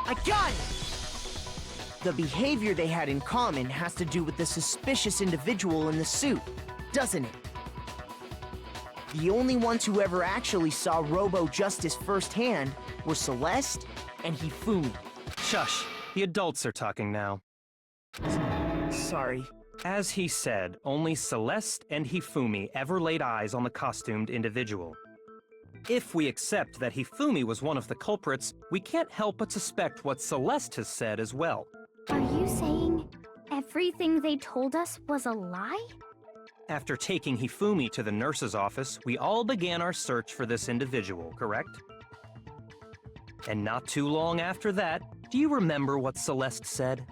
I got it! The behavior they had in common has to do with the suspicious individual in the suit, doesn't it? The only ones who ever actually saw Robo-Justice firsthand were Celeste and Hifumi. Shush, the adults are talking now. Sorry. As he said, only Celeste and Hifumi ever laid eyes on the costumed individual. If we accept that Hifumi was one of the culprits, we can't help but suspect what Celeste has said as well. Are you saying everything they told us was a lie? After taking Hifumi to the nurse's office, we all began our search for this individual, correct? And not too long after that, do you remember what Celeste said?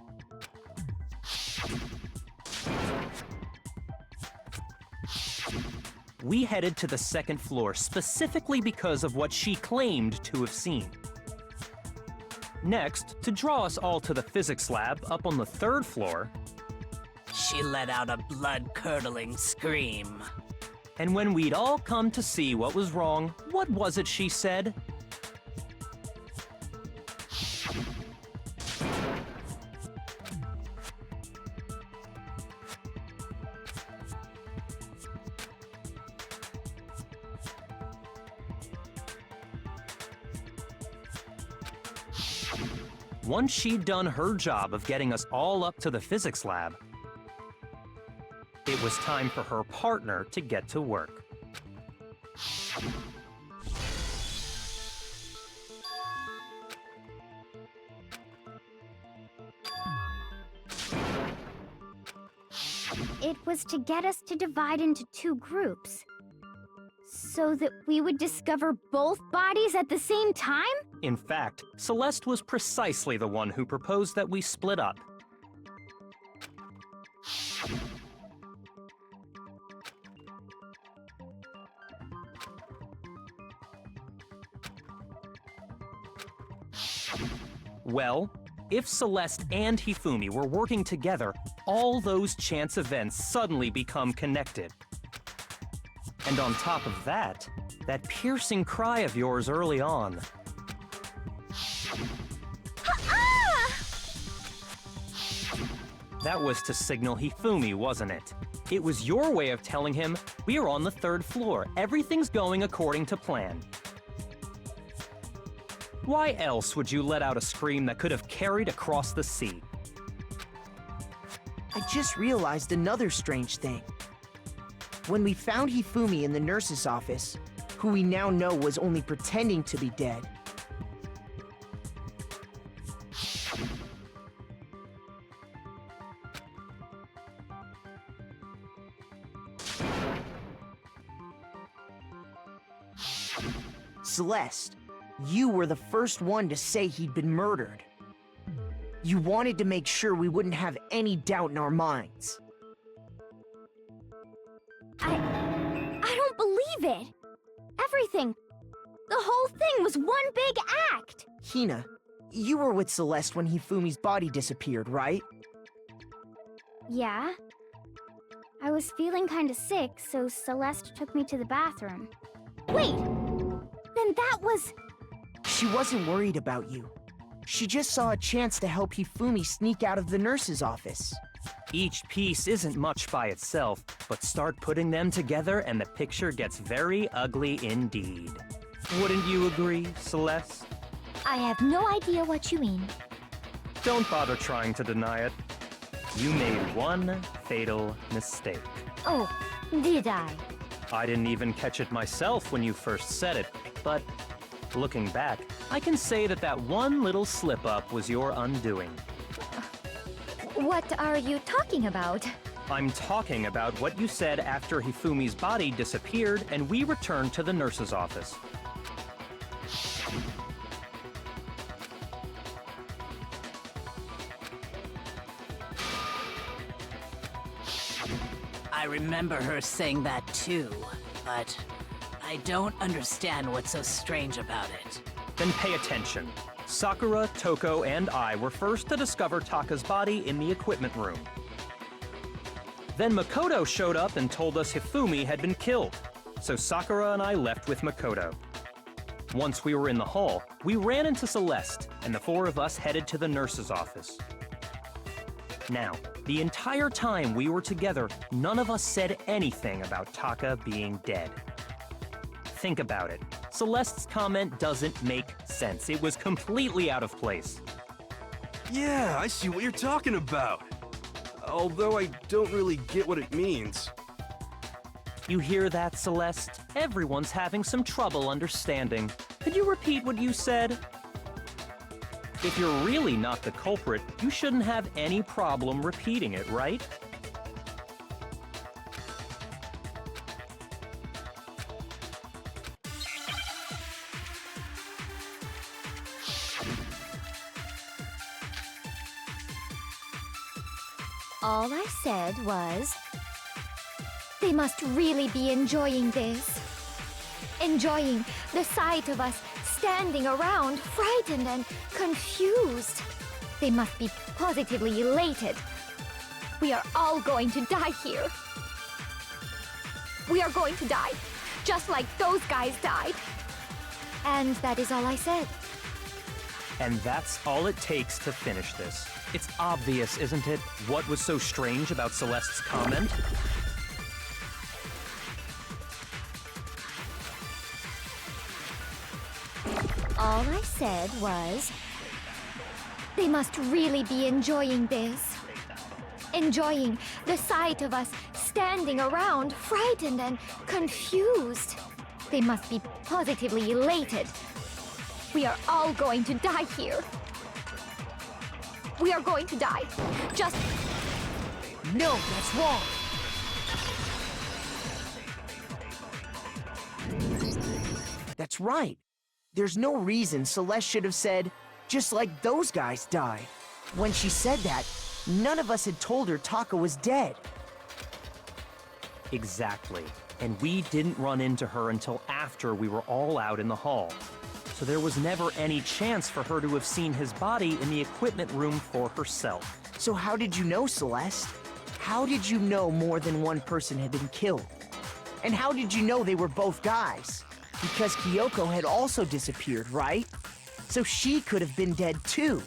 We headed to the second floor specifically because of what she claimed to have seen. Next, to draw us all to the physics lab up on the third floor, she let out a blood-curdling scream. And when we'd all come to see what was wrong, what was it she said? Once she'd done her job of getting us all up to the physics lab, it was time for her partner to get to work. It was to get us to divide into two groups, so that we would discover both bodies at the same time? In fact, Celeste was precisely the one who proposed that we split up. Well, if Celeste and Hifumi were working together, all those chance events suddenly become connected. And on top of that, that piercing cry of yours early on. That was to signal Hifumi, wasn't it? It was your way of telling him, we're on the third floor, everything's going according to plan. Why else would you let out a scream that could have carried across the sea? I just realized another strange thing. When we found Hifumi in the nurse's office, who we now know was only pretending to be dead, Celeste, you were the first one to say he'd been murdered. You wanted to make sure we wouldn't have any doubt in our minds. I don't believe it! Everything, the whole thing was one big act! Hina, you were with Celeste when Hifumi's body disappeared, right? Yeah. I was feeling kinda sick, so Celeste took me to the bathroom. Wait! Then that was... She wasn't worried about you. She just saw a chance to help Hifumi sneak out of the nurse's office. Each piece isn't much by itself, but start putting them together and the picture gets very ugly indeed. Wouldn't you agree, Celeste? I have no idea what you mean. Don't bother trying to deny it. You made one fatal mistake. Oh, did I? I didn't even catch it myself when you first said it, but looking back, I can say that that one little slip-up was your undoing. What are you talking about? I'm talking about what you said after Hifumi's body disappeared and we returned to the nurse's office. I remember her saying that too, but I don't understand what's so strange about it. Then pay attention. Sakura, Toko, and I were first to discover Taka's body in the equipment room. Then Makoto showed up and told us Hifumi had been killed, so Sakura and I left with Makoto. Once we were in the hall, we ran into Celeste, and the four of us headed to the nurse's office. Now, the entire time we were together, none of us said anything about Taka being dead. Think about it. Celeste's comment doesn't make sense. It was completely out of place. Yeah, I see what you're talking about. Although I don't really get what it means. You hear that, Celeste? Everyone's having some trouble understanding. Could you repeat what you said? If you're really not the culprit, you shouldn't have any problem repeating it, right? All I said was, they must really be enjoying this. Enjoying the sight of us standing around, frightened and confused. They must be positively elated. We are all going to die here. We are going to die, just like those guys died. And that is all I said. And that's all it takes to finish this. It's obvious, isn't it, what was so strange about Celeste's comment? All I said was, they must really be enjoying this. Enjoying the sight of us standing around, frightened and confused. They must be positively elated. We are all going to die here. We are going to die. Just... No, that's wrong. That's right. There's no reason Celeste should have said, just like those guys died. When she said that, none of us had told her Taka was dead. Exactly. And we didn't run into her until after we were all out in the hall. So there was never any chance for her to have seen his body in the equipment room for herself. So how did you know, Celeste? How did you know more than one person had been killed? And how did you know they were both guys? Because Kyoko had also disappeared, right? So she could have been dead too.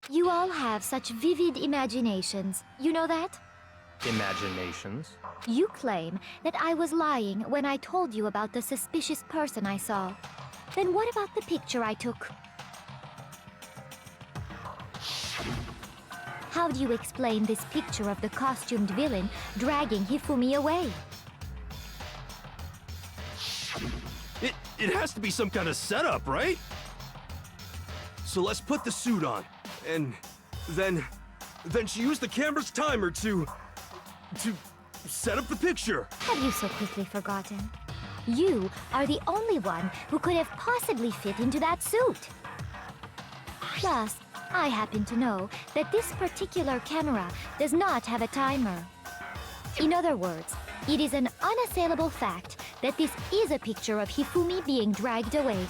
You all have such vivid imaginations. You know that? Imaginations? You claim that I was lying when I told you about the suspicious person I saw. Then what about the picture I took? How do you explain this picture of the costumed villain dragging Hifumi away? It has to be some kind of setup, right? So let's put the suit on, and then she used the camera's timer to set up the picture. Have you so quickly forgotten? You are the only one who could have possibly fit into that suit. Plus, I happen to know that this particular camera does not have a timer. In other words, it is an unassailable fact that this is a picture of Hifumi being dragged away.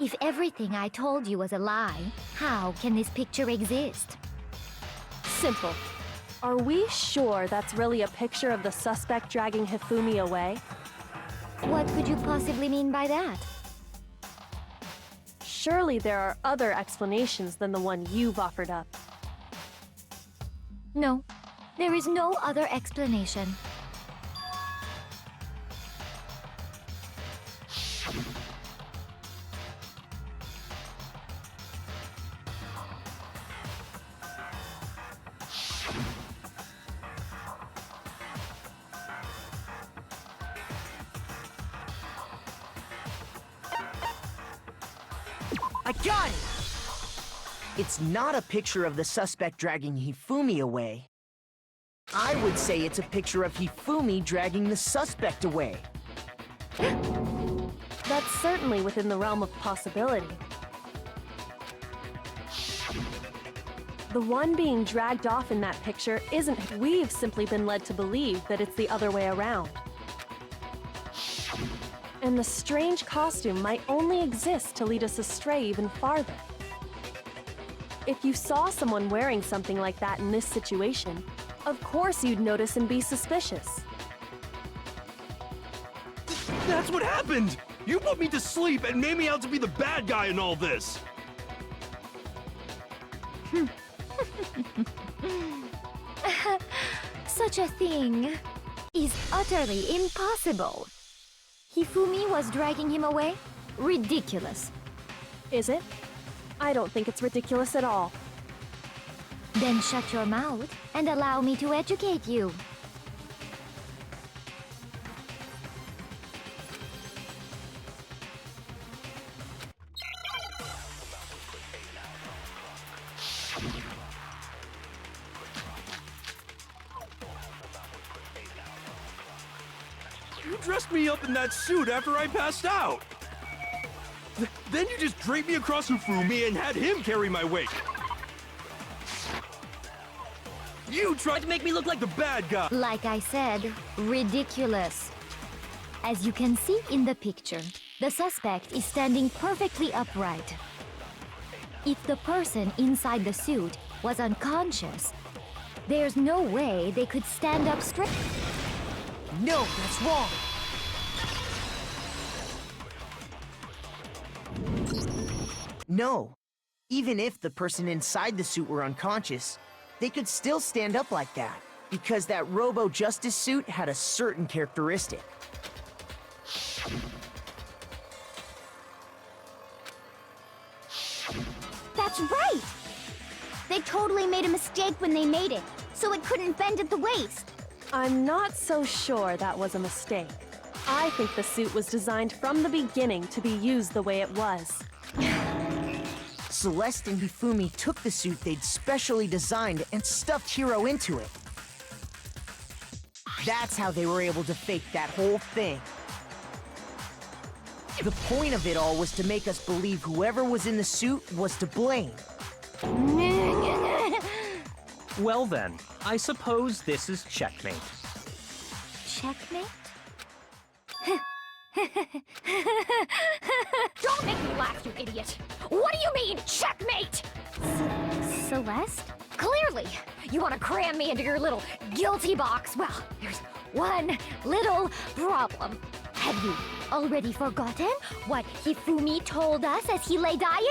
If everything I told you was a lie, how can this picture exist? Simple. Are we sure that's really a picture of the suspect dragging Hifumi away? What could you possibly mean by that? Surely there are other explanations than the one you've offered up. No, there is no other explanation. I got it! It's not a picture of the suspect dragging Hifumi away. I would say it's a picture of Hifumi dragging the suspect away. That's certainly within the realm of possibility. The one being dragged off in that picture isn't. We've simply been led to believe that it's the other way around. And the strange costume might only exist to lead us astray even farther. If you saw someone wearing something like that in this situation, of course you'd notice and be suspicious. That's what happened! You put me to sleep and made me out to be the bad guy in all this! Such a thing is utterly impossible. Hifumi was dragging him away? Ridiculous. Is it? I don't think it's ridiculous at all. Then shut your mouth and allow me to educate you. You dressed me up in that suit after I passed out! Then you just draped me across Hifumi and had him carry my weight! You tried to make me look like the bad guy! Like I said, ridiculous. As you can see in the picture, the suspect is standing perfectly upright. If the person inside the suit was unconscious, there's no way they could stand up straight. No, that's wrong. No. Even if the person inside the suit were unconscious, they could still stand up like that, because that Robo-Justice suit had a certain characteristic. That's right! They totally made a mistake when they made it, so it couldn't bend at the waist. I'm not so sure that was a mistake. I think the suit was designed from the beginning to be used the way it was. Celeste and Hifumi took the suit they'd specially designed and stuffed Hiro into it. That's how they were able to fake that whole thing. The point of it all was to make us believe whoever was in the suit was to blame. Well then, I suppose this is checkmate. Checkmate? Don't make me laugh, you idiot! What do you mean, checkmate? Celeste? Clearly, you want to cram me into your little guilty box. Well, there's one little problem. Have you already forgotten what Hifumi told us as he lay dying?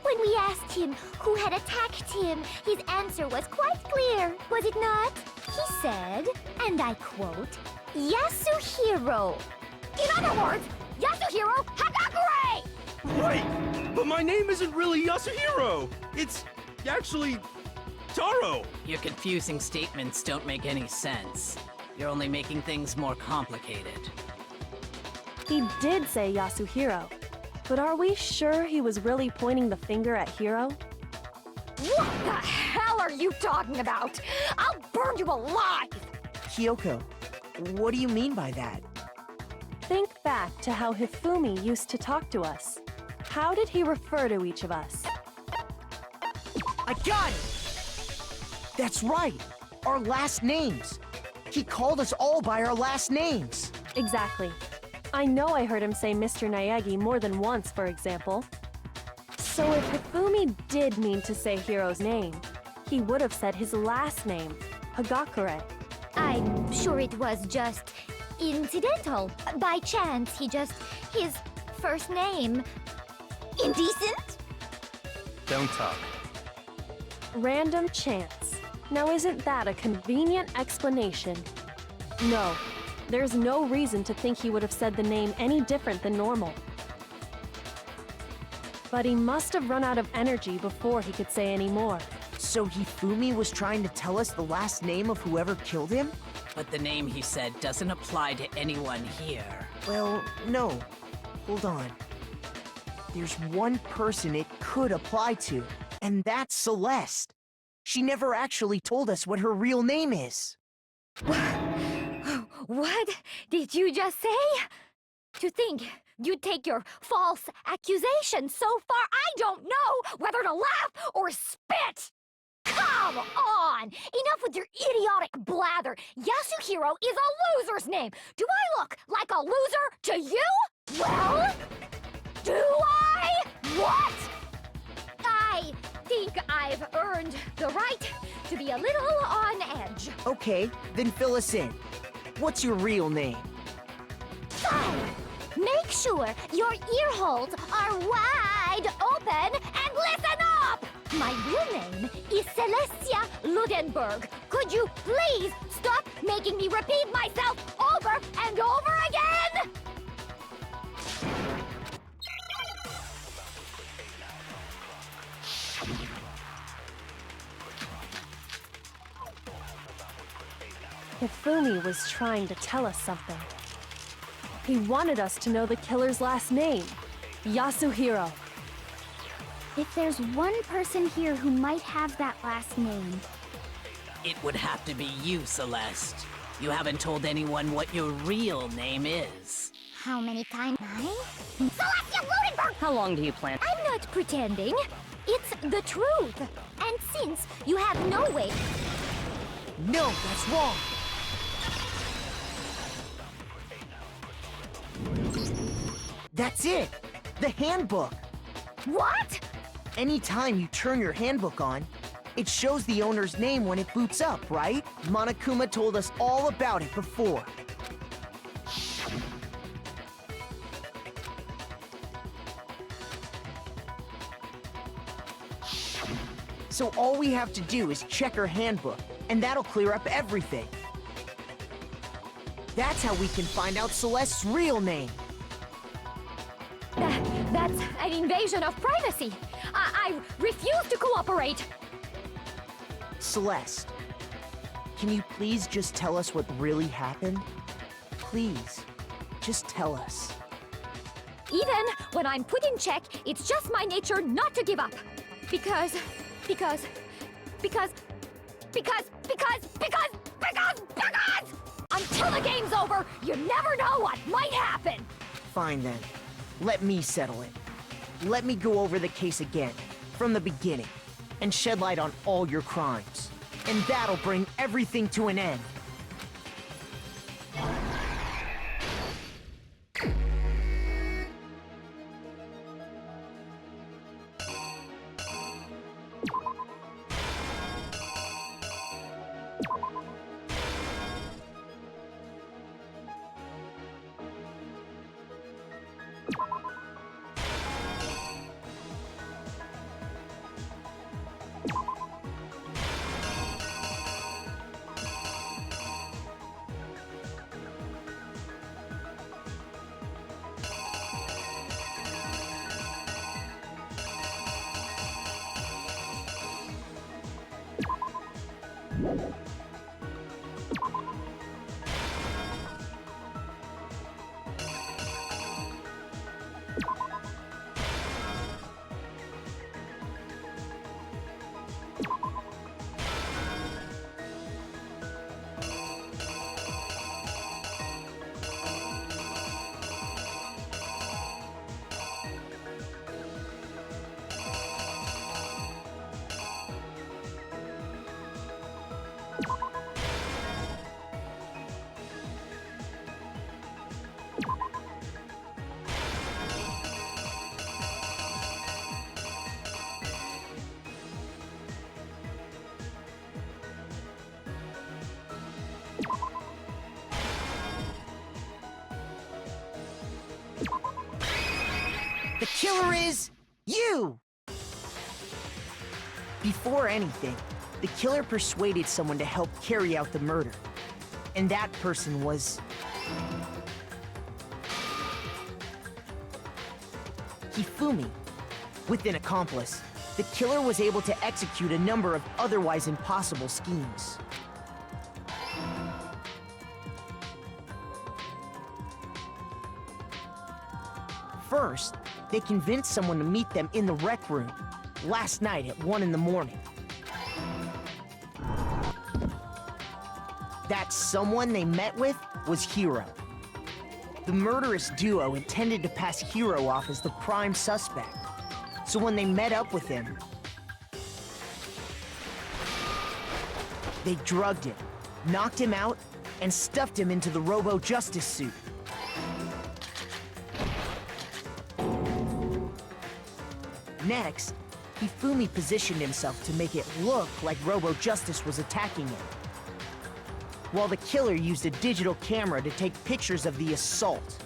When we asked him who had attacked him, his answer was quite clear, was it not? He said, and I quote, Yasuhiro. In other words, Yasuhiro Hagakure! Right! But my name isn't really Yasuhiro! It's actually Taro! Your confusing statements don't make any sense. You're only making things more complicated. He did say Yasuhiro, but are we sure he was really pointing the finger at Hiro? What the hell are you talking about? I'll burn you alive! Kyoko, what do you mean by that? Think back to how Hifumi used to talk to us. How did he refer to each of us? I got it! That's right! Our last names! He called us all by our last names! Exactly. I know I heard him say Mr. Naegi more than once, for example. So if Hifumi did mean to say Hiro's name, he would have said his last name, Hagakure. I'm sure it was just incidental. By chance, his first name. Indecent? Don't talk. Random chance. Now isn't that a convenient explanation? No, there's no reason to think he would have said the name any different than normal. But he must have run out of energy before he could say any more. So Hifumi was trying to tell us the last name of whoever killed him? But the name he said doesn't apply to anyone here. Well, no. Hold on. There's one person it could apply to, and that's Celeste. She never actually told us what her real name is. What did you just say? To think you'd take your false accusation so far, I don't know whether to laugh or spit! Come on! Enough with your idiotic blather! Yasuhiro is a loser's name! Do I look like a loser to you? Well, Do I? What? I think I've earned the right to be a little on edge. Okay, then fill us in. What's your real name? Fine. Make sure your ear holes are wide open and listen up! My real name is Celestia Ludenberg. Could you please stop making me repeat myself over and over again? Hifumi was trying to tell us something. He wanted us to know the killer's last name, Yasuhiro. If there's one person here who might have that last name, It would have to be you, Celeste. You haven't told anyone what your real name is. how many times? 9? Celestia Ludenberg! How long do you plan? I'm not pretending. It's the truth. And since you have no way... No, that's wrong. That's it. The handbook. What? Anytime you turn your handbook on, it shows the owner's name when it boots up, right? Monokuma told us all about it before. So all we have to do is check her handbook, and that'll clear up everything. That's how we can find out Celeste's real name. That's an invasion of privacy. I refuse to cooperate. Celeste, can you please just tell us what really happened? Please, just tell us. Even when I'm put in check, it's just my nature not to give up. Because until the game's over, you never know what might happen. Fine then. Let me settle it. Let me go over the case again, from the beginning, and shed light on all your crimes. And that'll bring everything to an end. The killer is you! Before anything, the killer persuaded someone to help carry out the murder. And that person was... Hifumi. With an accomplice, the killer was able to execute a number of otherwise impossible schemes. First, they convinced someone to meet them in the rec room last night at 1 in the morning. That someone they met with was Hiro. The murderous duo intended to pass Hiro off as the prime suspect. So when they met up with him, they drugged him, knocked him out, and stuffed him into the Robo-Justice suit. Next, Hifumi positioned himself to make it look like Robo Justice was attacking him, while the killer used a digital camera to take pictures of the assault.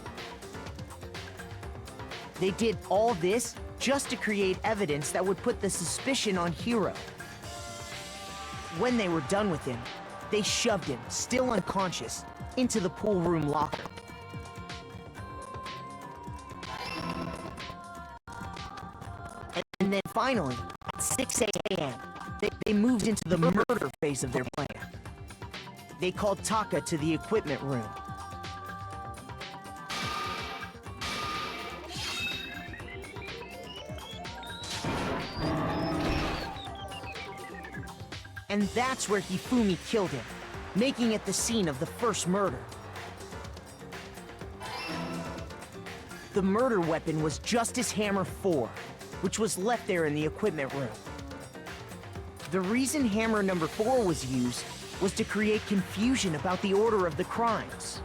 They did all this just to create evidence that would put the suspicion on Hiro. When they were done with him, they shoved him, still unconscious, into the pool room locker. And then finally, at 6 a.m., they moved into the murder phase of their plan. They called Taka to the equipment room. And that's where Hifumi killed him, making it the scene of the first murder. The murder weapon was Justice Hammer 4, which was left there in the equipment room. The reason Hammer number 4 was used was to create confusion about the order of the crimes.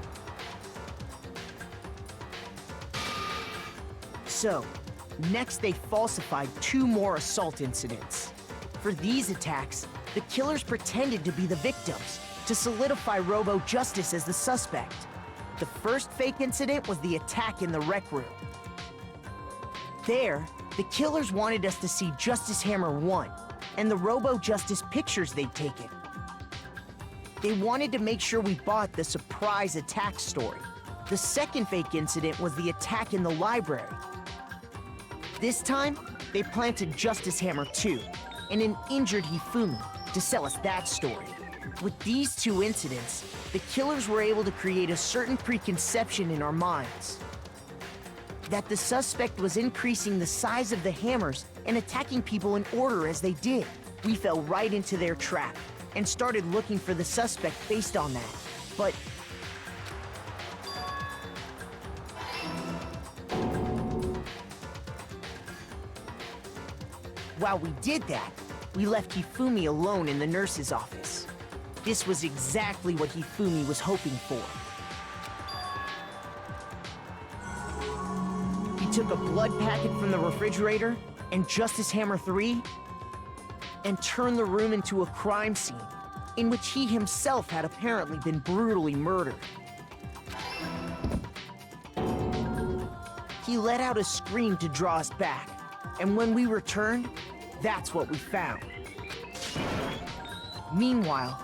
So, next they falsified 2 more assault incidents. For these attacks, the killers pretended to be the victims, to solidify Robo Justice as the suspect. The first fake incident was the attack in the rec room. There, the killers wanted us to see Justice Hammer 1 and the Robo Justice pictures they'd taken. They wanted to make sure we bought the surprise attack story. The second fake incident was the attack in the library. This time, they planted Justice Hammer 2 and an injured Hifumi to sell us that story. With these 2 incidents, the killers were able to create a certain preconception in our minds that the suspect was increasing the size of the hammers and attacking people in order as they did. We fell right into their trap and started looking for the suspect based on that. But while we did that, we left Hifumi alone in the nurse's office. This was exactly what Hifumi was hoping for. He took a blood packet from the refrigerator and Justice Hammer 3 and turned the room into a crime scene in which he himself had apparently been brutally murdered. He let out a scream to draw us back, and when we returned, that's what we found. Meanwhile,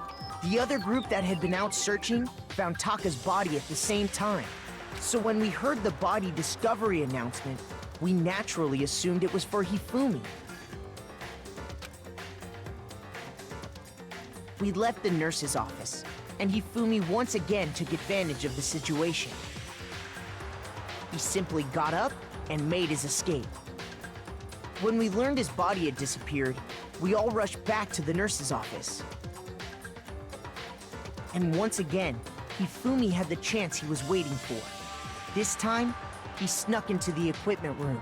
the other group that had been out searching found Taka's body at the same time. So when we heard the body discovery announcement, we naturally assumed it was for Hifumi. We left the nurse's office, and Hifumi once again took advantage of the situation. He simply got up and made his escape. When we learned his body had disappeared, we all rushed back to the nurse's office. And once again, Hifumi had the chance he was waiting for. This time, he snuck into the equipment room.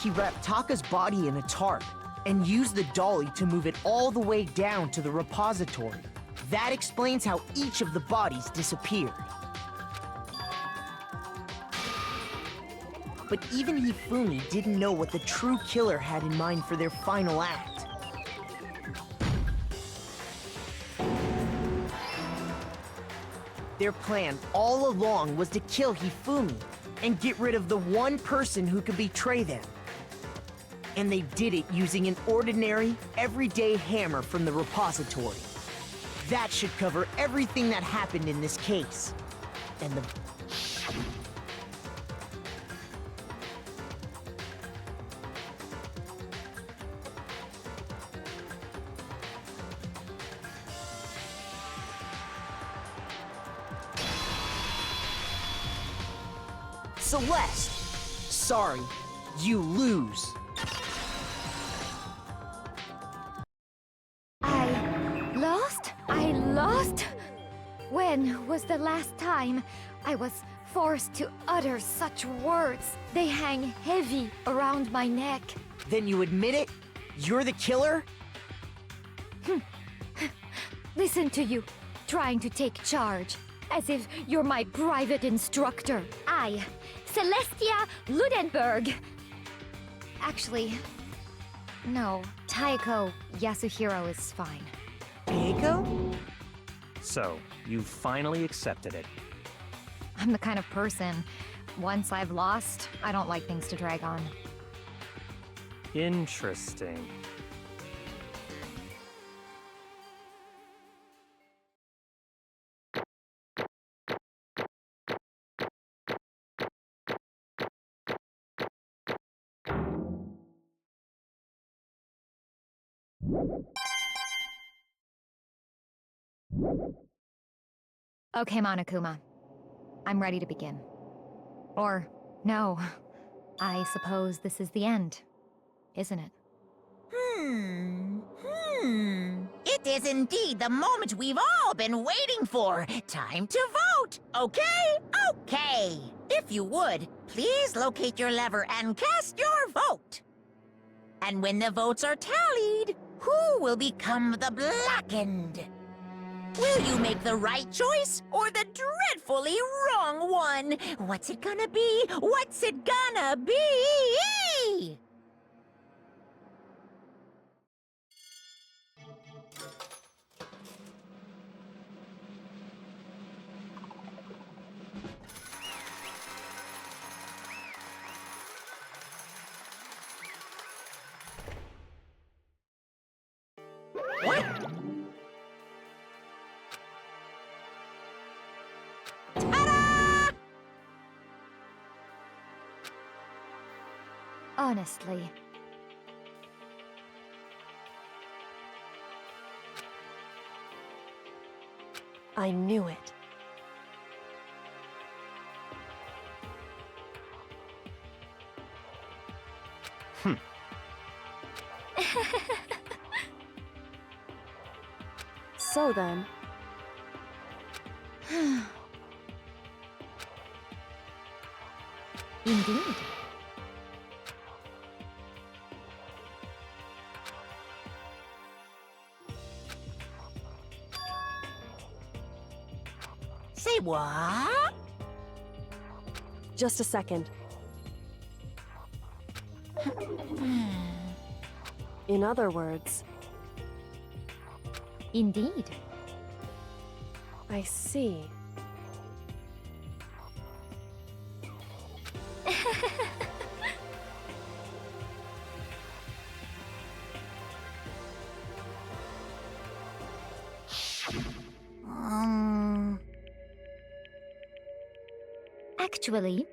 He wrapped Taka's body in a tarp and used the dolly to move it all the way down to the repository. That explains how each of the bodies disappeared. But even Hifumi didn't know what the true killer had in mind for their final act. Their plan all along was to kill Hifumi and get rid of the one person who could betray them. And they did it using an ordinary, everyday hammer from the repository. That should cover everything that happened in this case. And the... Celeste! Sorry, you lose. I lost? When was the last time I was forced to utter such words? They hang heavy around my neck. Then you admit it? You're the killer? Listen to you, trying to take charge. As if you're my private instructor. I, Celestia Ludenberg. Actually, no. Taeko Yasuhiro is fine. Taeko? So, you finally accepted it. I'm the kind of person, once I've lost, I don't like things to drag on. Interesting. Okay, Monokuma. I'm ready to begin. Or, no. I suppose this is the end, isn't it? It is indeed the moment we've all been waiting for. Time to vote. Okay? Okay. If you would, please locate your lever and cast your vote. And when the votes are tallied, who will become the blackened? Will you make the right choice or the dreadfully wrong one? What's it gonna be? What's it gonna be? What? Ta-da! Honestly. I knew it. So then, Indeed. Say what? just a second. In other words, Indeed. I see. Actually,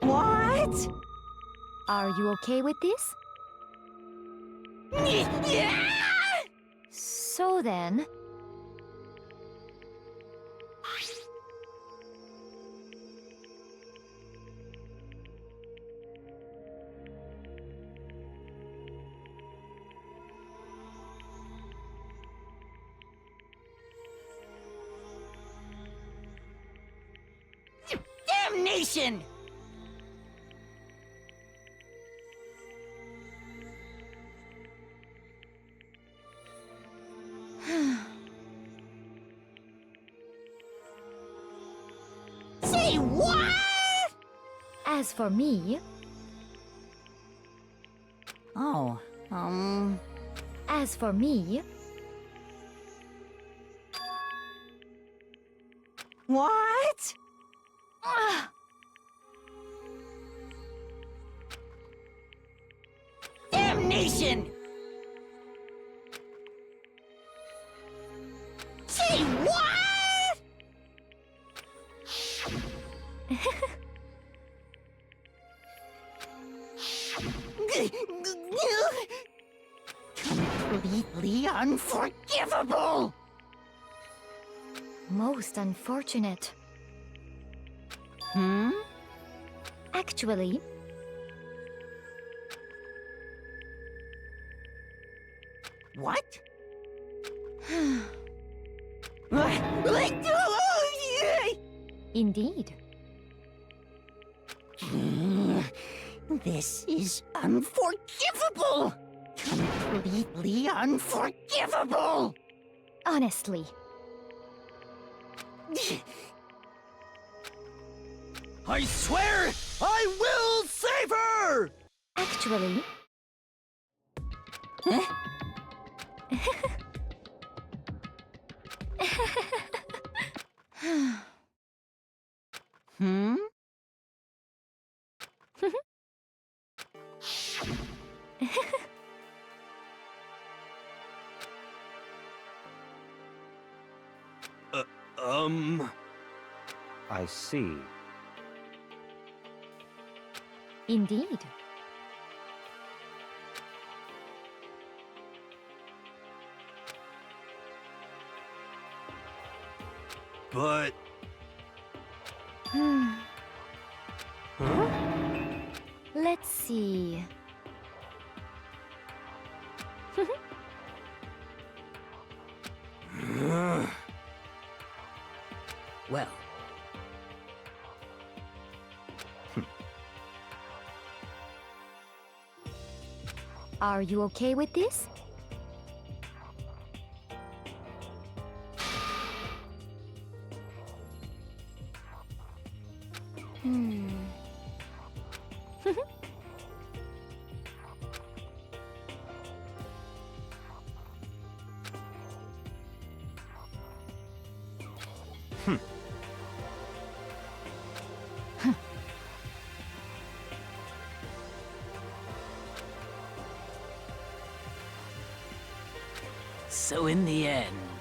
What? are you okay with this? So then, Damnation! Say what? as for me, Oh, as for me, what? Damnation! Say what? Completely unforgivable! most unfortunate. Hmm? Actually, What? indeed. This is unforgivable! completely unforgivable! Honestly. I swear, I will save her! Actually, Hmm? I see. indeed. But... Let's see. Well, Are you okay with this? Hmm. so in the end,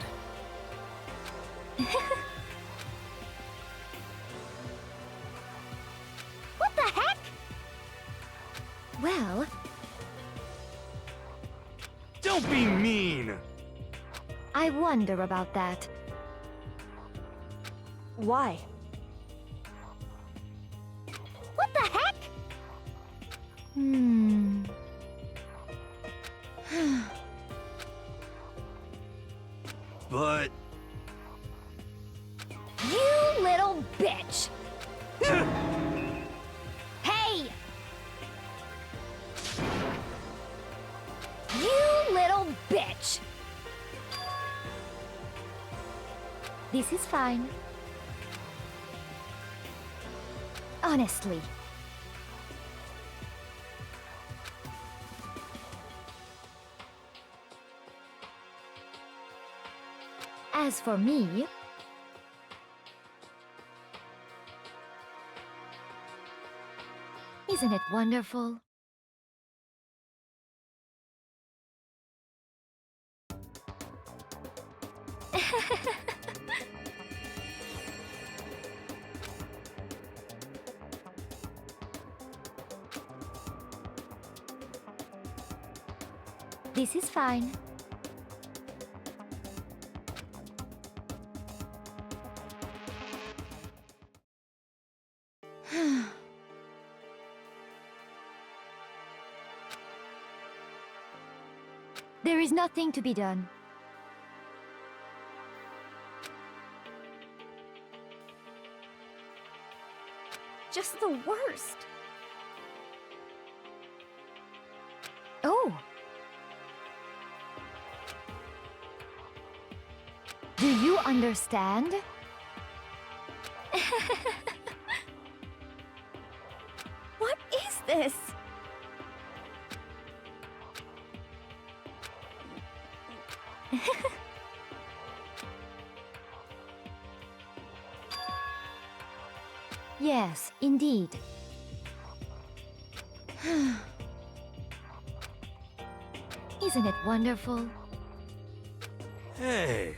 What the heck? Well, Don't be mean! I wonder about that. Why? What the heck? Hmm. But... You little bitch! Hey! You little bitch! This is fine. Honestly. As for me, isn't it wonderful? This is fine. There is nothing to be done. Just the worst. Oh! Do you understand? What is this? Yes, indeed. Isn't it wonderful? Hey...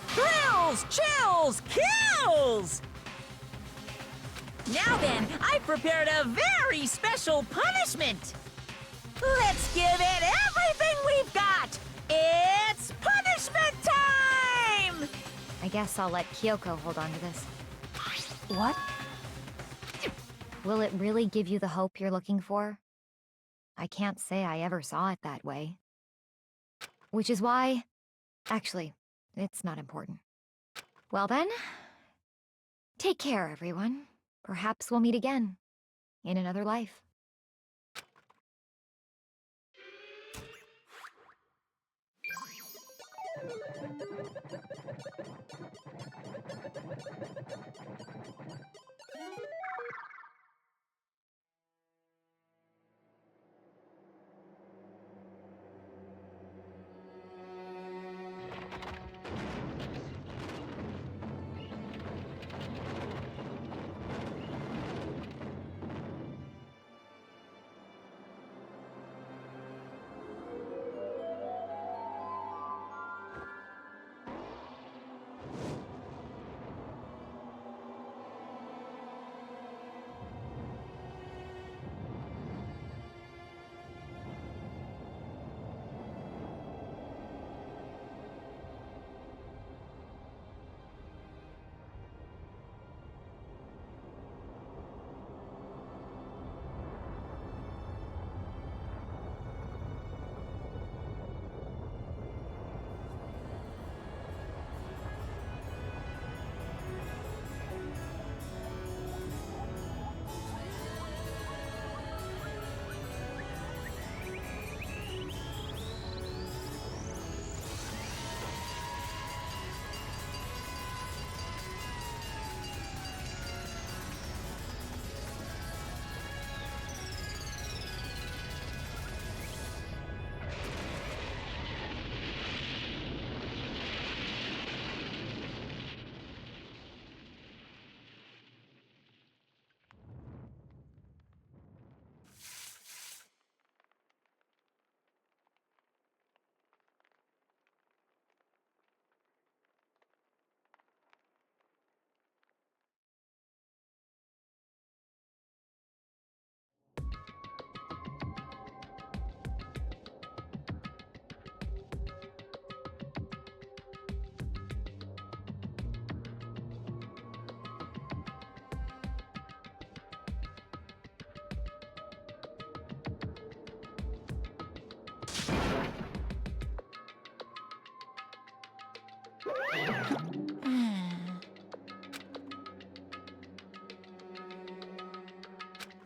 Thrills, chills, kills! Now then, I've prepared a very special punishment. Let's give it everything we've got. It's punishment time! I guess I'll let Kyoko hold on to this. What? Will it really give you the hope you're looking for? I can't say I ever saw it that way. Which is why... Actually, it's not important. Well then, take care, everyone. Perhaps we'll meet again. In another life.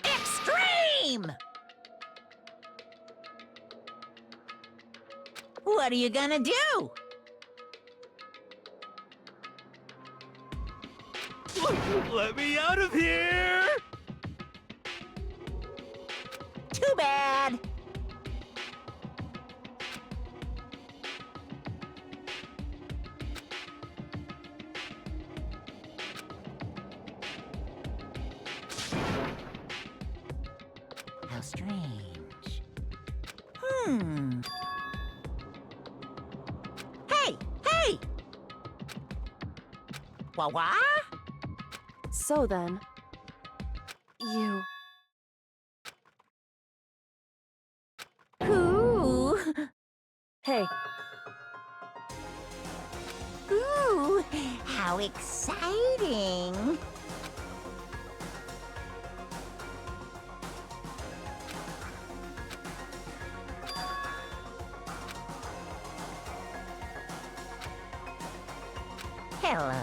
Extreme! What are you gonna do? Let me out of here! Too bad. How strange. Hey! Hey! Wah-wah? So then... You... Ooh! Hey, Ooh! How exciting! Hello.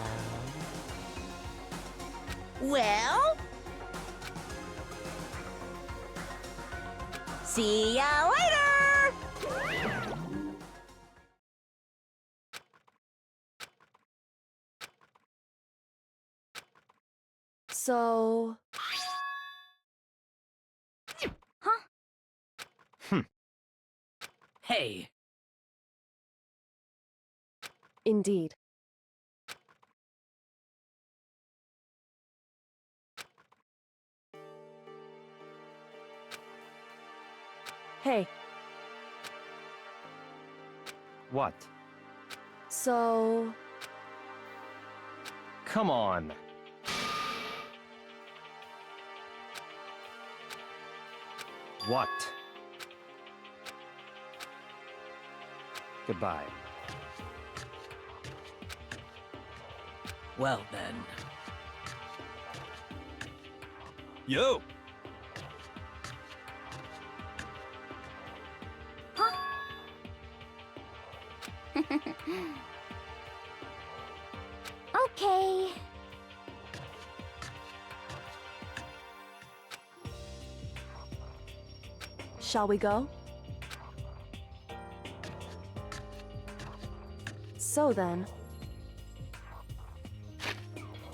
Well? See ya later! so... Hey, Indeed. Hey, What? so... Come on. What? Goodbye. well then. Yo! Okay. Shall we go? So then,